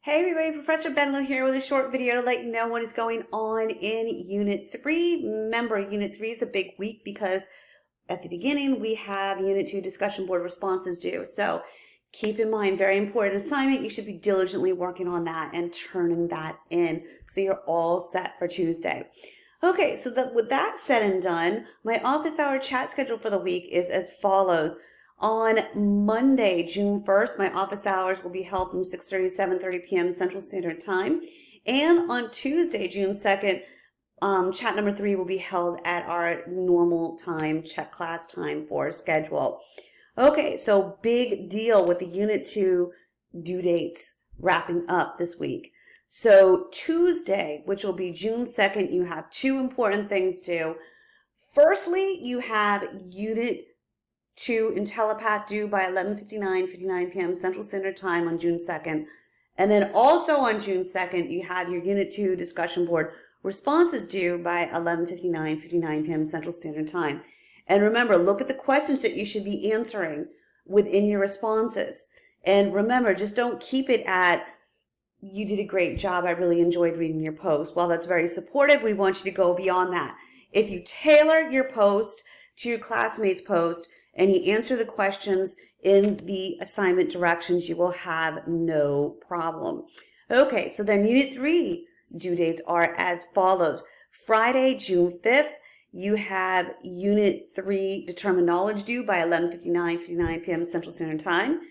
Hey everybody, Professor Benlow here with a short video to let you know what is going on in Unit 3. Remember, Unit 3 is a big week because at the beginning we have Unit 2 discussion board responses due. So keep in mind, very important assignment. You should be diligently working on that and turning that in so you're all set for Tuesday. Okay, so with that said and done, my office hour chat schedule for the week is as follows. On Monday, June 1st, my office hours will be held from 6:30 to 7:30 p.m. Central Standard Time. And on Tuesday, June 2nd, chat number 3 will be held at our normal time, check class time for schedule. Okay, so big deal with the Unit 2 due dates wrapping up this week. So Tuesday, which will be June 2nd, you have two important things due. Firstly, you have Unit 2 IntelliPath due by 11:59 p.m. Central Standard Time on June 2nd. And then also on June 2nd, you have your Unit 2 discussion board responses due by 11:59 p.m. Central Standard Time. And remember, look at the questions that you should be answering within your responses. And remember, just don't keep it at, you did a great job, I really enjoyed reading your post. While that's very supportive, we want you to go beyond that. If you tailor your post to your classmates' post, and you answer the questions in the assignment directions, you will have no problem. Okay, so then Unit 3 due dates are as follows. Friday, June 5th, you have Unit 3 Determined Knowledge due by 11:59 p.m. Central Standard Time.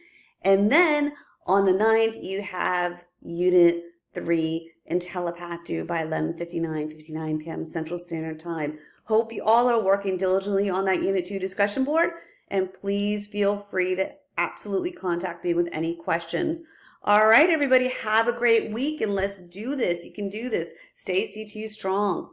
And then on the 9th, you have Unit 3 IntelliPath due by 11:59 p.m. Central Standard Time. Hope you all are working diligently on that Unit 2 discussion board. And please feel free to absolutely contact me with any questions. All right, everybody, have a great week and let's do this. You can do this. Stay CT strong.